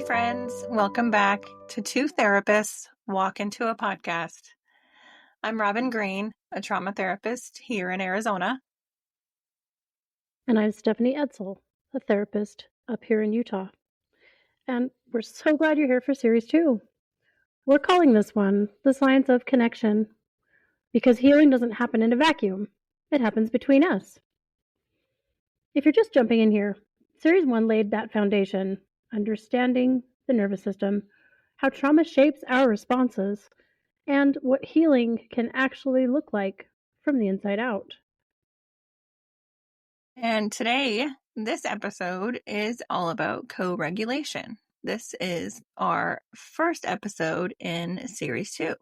friends. Welcome back to Two Therapists Walk Into a Podcast. I'm Robin Green, a trauma therapist here in Arizona. And I'm Stephanie Edsall, a therapist up here in Utah. And we're so glad you're here for Series 2. We're calling this one The Science of Connection, because healing doesn't happen in a vacuum. It happens between us. If you're just jumping in here, Series 1 laid that foundation, understanding the nervous system, how trauma shapes our responses, and what healing can actually look like from the inside out. And today, this episode is all about co-regulation. This is our first episode in Series 2.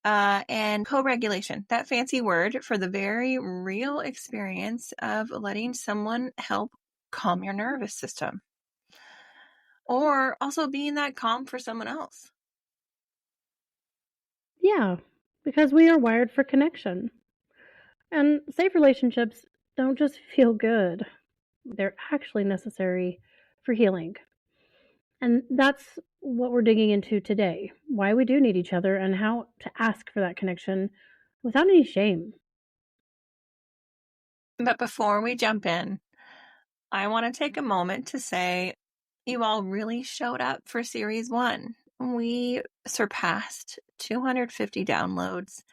And co-regulation, that fancy word for the very real experience of letting someone help calm your nervous system. Or also being that calm for someone else. Yeah, because we are wired for connection. And safe relationships don't just feel good. They're actually necessary for healing. And that's what we're digging into today. Why we do need each other and how to ask for that connection without any shame. But before we jump in, I want to take a moment to say you all really showed up for Series 1. We surpassed 250 downloads,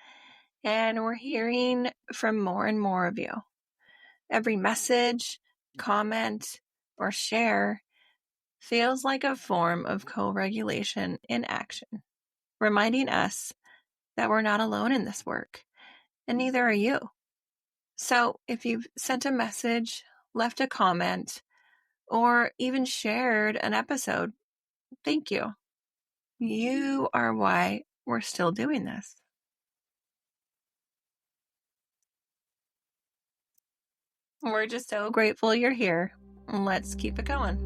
and we're hearing from more and more of you. Every message, comment, or share feels like a form of co-regulation in action, reminding us that we're not alone in this work, and neither are you. So if you've sent a message, left a comment, or even shared an episode, thank you. You are why we're still doing this. We're just so grateful you're here. Let's keep it going.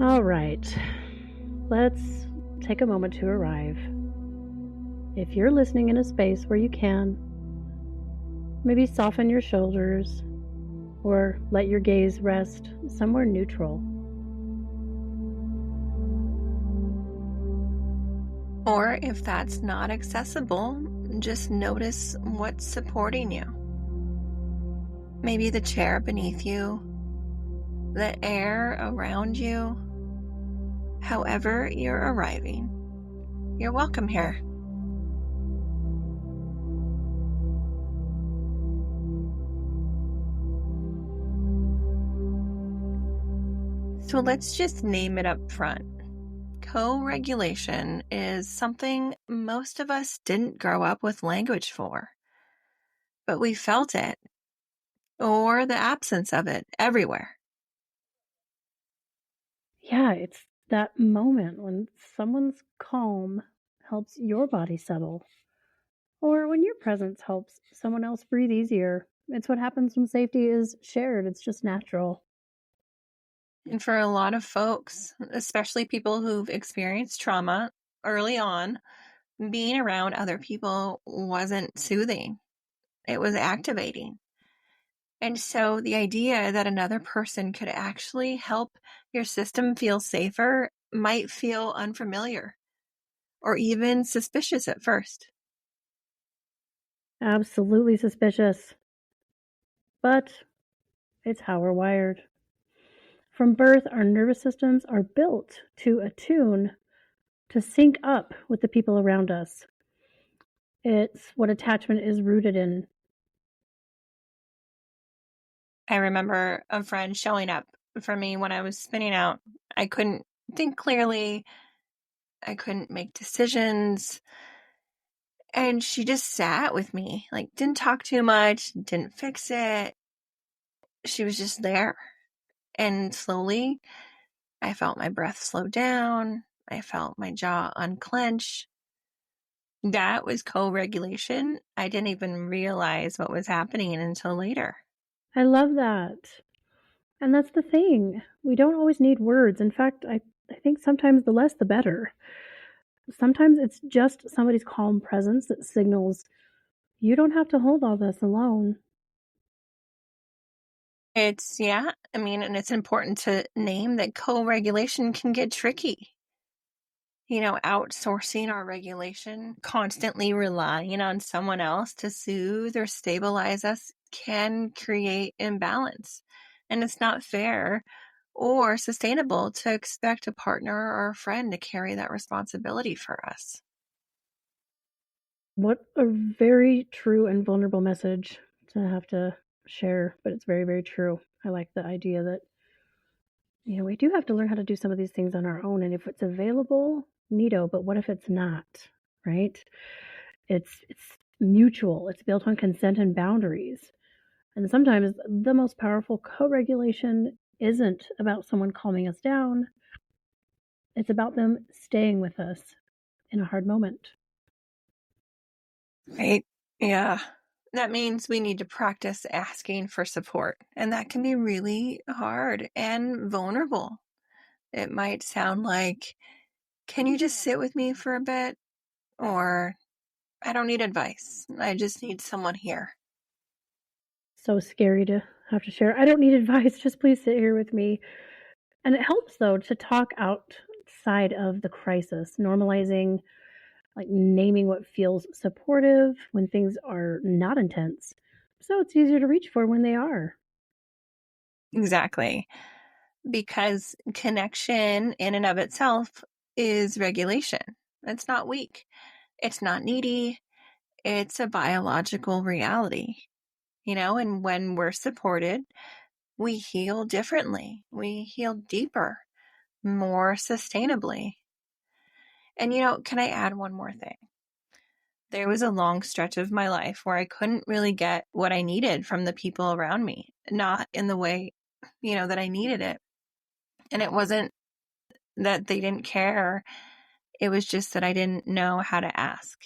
All right, let's take a moment to arrive. If you're listening in a space where you can, maybe soften your shoulders or let your gaze rest somewhere neutral. Or if that's not accessible, just notice what's supporting you. Maybe the chair beneath you, the air around you. However you're arriving, you're welcome here. So let's just name it up front. Co-regulation is something most of us didn't grow up with language for, but we felt it, or the absence of it, everywhere. Yeah, it's that moment when someone's calm helps your body settle, or when your presence helps someone else breathe easier. It's what happens when safety is shared. It's just natural. And for a lot of folks, especially people who've experienced trauma early on, being around other people wasn't soothing. It was activating. And so the idea that another person could actually help your system feel safer might feel unfamiliar or even suspicious at first. Absolutely suspicious. But it's how we're wired. From birth, our nervous systems are built to attune, to sync up with the people around us. It's what attachment is rooted in. I remember a friend showing up for me when I was spinning out. I couldn't think clearly. I couldn't make decisions. And she just sat with me, like didn't talk too much, didn't fix it. She was just there. And slowly, I felt my breath slow down. I felt my jaw unclench. That was co-regulation. I didn't even realize what was happening until later. I love that. And that's the thing. We don't always need words. In fact, I think sometimes the less the better. Sometimes it's just somebody's calm presence that signals You don't have to hold all this alone. And it's important to name that co-regulation can get tricky. Outsourcing our regulation, constantly relying on someone else to soothe or stabilize us can create imbalance. And it's not fair or sustainable to expect a partner or a friend to carry that responsibility for us. What a very true and vulnerable message to have to share, but it's very, very true. I like the idea that, we do have to learn how to do some of these things on our own. And if it's available, neato, but what if it's not, right? It's mutual. It's built on consent and boundaries. And sometimes the most powerful co-regulation isn't about someone calming us down. It's about them staying with us in a hard moment. Right? Yeah. That means we need to practice asking for support, and that can be really hard and vulnerable. It might sound like, can you just sit with me for a bit? Or, I don't need advice. I just need someone here. So scary to have to share. I don't need advice. Just please sit here with me. And it helps, though, to talk outside of the crisis, normalizing, like naming what feels supportive when things are not intense. So it's easier to reach for when they are. Exactly. Because connection in and of itself is regulation. It's not weak. It's not needy. It's a biological reality, and when we're supported, we heal differently. We heal deeper, more sustainably. And, can I add one more thing? There was a long stretch of my life where I couldn't really get what I needed from the people around me, not in the way, that I needed it. And it wasn't that they didn't care. It was just that I didn't know how to ask,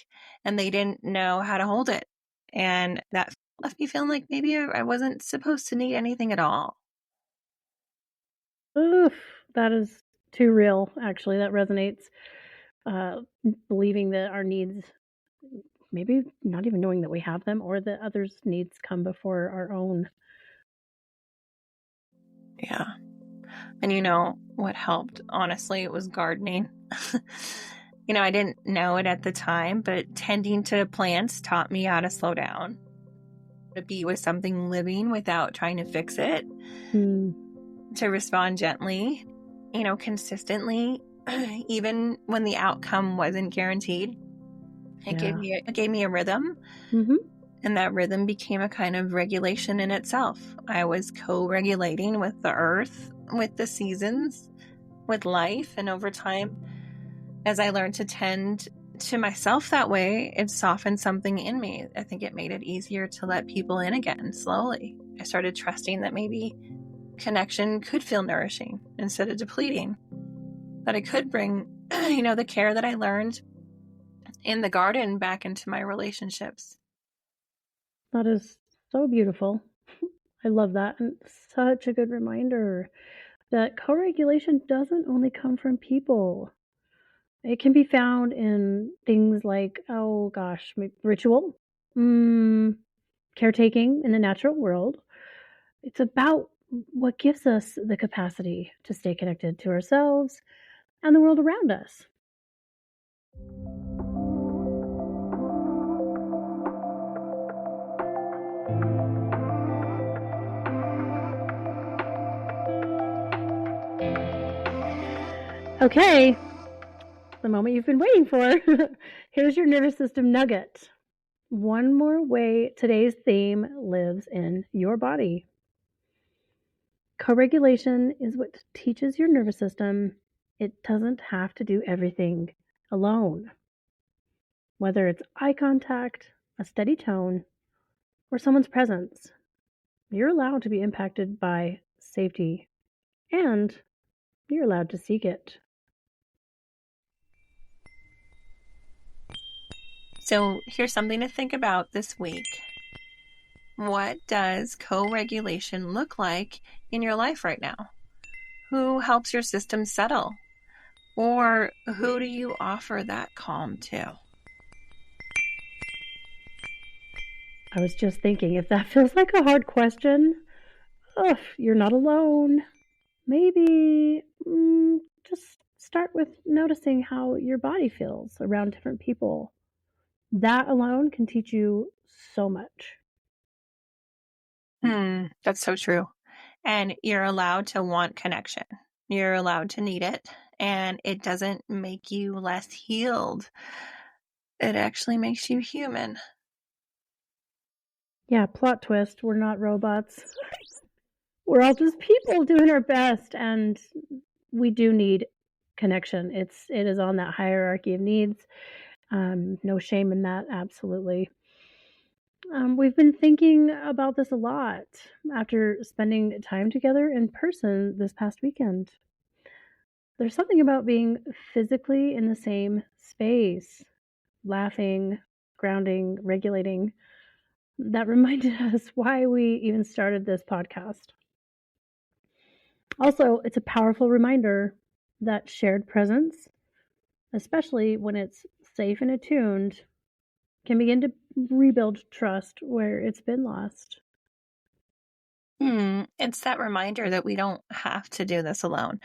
and they didn't know how to hold it. And that left me feeling like maybe I wasn't supposed to need anything at all. Oof, that is too real, actually. That resonates. Uh, Believing that our needs, maybe not even knowing that we have them, or that others' needs come before our own. Yeah. And what helped? Honestly, it was gardening. I didn't know it at the time, but tending to plants taught me how to slow down, to be with something living without trying to fix it, Hmm. to respond gently, consistently, even when the outcome wasn't guaranteed. It Yeah. gave me a rhythm, Mm-hmm. and that rhythm became a kind of regulation in itself. I was co-regulating with the earth, with the seasons, with life, and over time, as I learned to tend to myself that way, it softened something in me. I think it made it easier to let people in again slowly. I started trusting that maybe connection could feel nourishing instead of depleting, that I could bring, the care that I learned in the garden back into my relationships. That is so beautiful. I love that. And such a good reminder that co regulation doesn't only come from people. It can be found in things like, oh gosh, ritual, mm, caretaking in the natural world. It's about what gives us the capacity to stay connected to ourselves and the world around us. Okay, the moment you've been waiting for. Here's your nervous system nugget. One more way today's theme lives in your body. Co regulation is what teaches your nervous system it doesn't have to do everything alone. Whether it's eye contact, a steady tone, or someone's presence, you're allowed to be impacted by safety and you're allowed to seek it. So here's something to think about this week. What does co-regulation look like in your life right now? Who helps your system settle? Or who do you offer that calm to? I was just thinking, if that feels like a hard question, you're not alone. Maybe just start with noticing how your body feels around different people. That alone can teach you so much. That's so true. And you're allowed to want connection. You're allowed to need it. And it doesn't make you less healed. It actually makes you human. Yeah, plot twist, we're not robots. We're all just people doing our best, and we do need connection. It is on that hierarchy of needs. No shame in that, absolutely. We've been thinking about this a lot after spending time together in person this past weekend. There's something about being physically in the same space, laughing, grounding, regulating, that reminded us why we even started this podcast. Also, it's a powerful reminder that shared presence, especially when it's safe and attuned, can begin to rebuild trust where it's been lost. It's that reminder that we don't have to do this alone.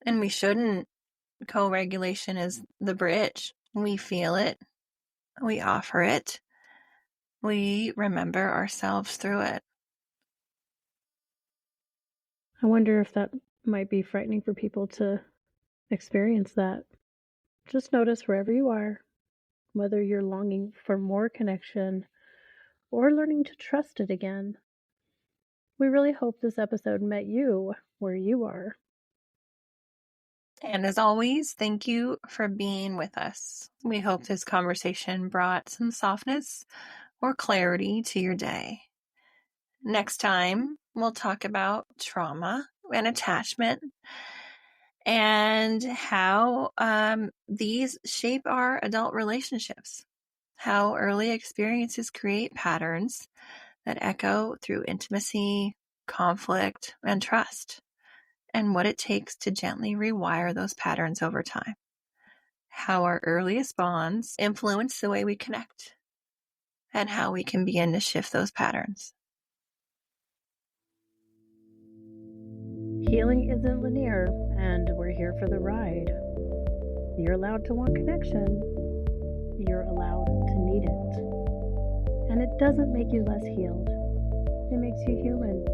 And we shouldn't. Co-regulation is the bridge. We feel it. We offer it. We remember ourselves through it. I wonder if that might be frightening for people to experience that. Just notice wherever you are, whether you're longing for more connection or learning to trust it again. We really hope this episode met you where you are. And as always, thank you for being with us. We hope this conversation brought some softness or clarity to your day. Next time, we'll talk about trauma and attachment and how these shape our adult relationships, how early experiences create patterns that echo through intimacy, conflict, and trust, and what it takes to gently rewire those patterns over time, how our earliest bonds influence the way we connect, and how we can begin to shift those patterns. Healing isn't linear, and we're here for the ride. You're allowed to want connection. You're allowed to need it. And it doesn't make you less healed. It makes you human.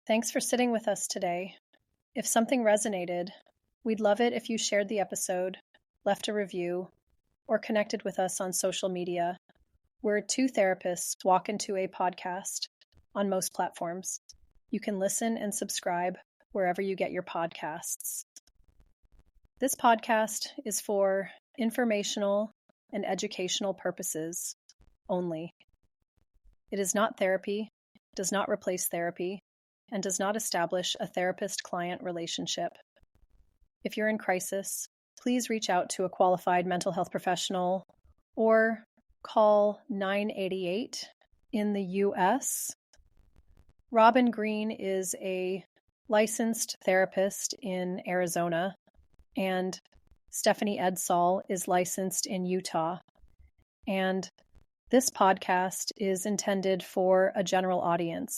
Thanks for sitting with us today. If something resonated, we'd love it if you shared the episode, left a review, or connected with us on social media. We're two therapists walk into a podcast on most platforms. You can listen and subscribe wherever you get your podcasts. This podcast is for informational and educational purposes only. It is not therapy, does not replace therapy, and does not establish a therapist-client relationship. If you're in crisis, please reach out to a qualified mental health professional or call 988 in the US. Robin Green is a licensed therapist in Arizona, and Stephanie Edsall is licensed in Utah. And this podcast is intended for a general audience.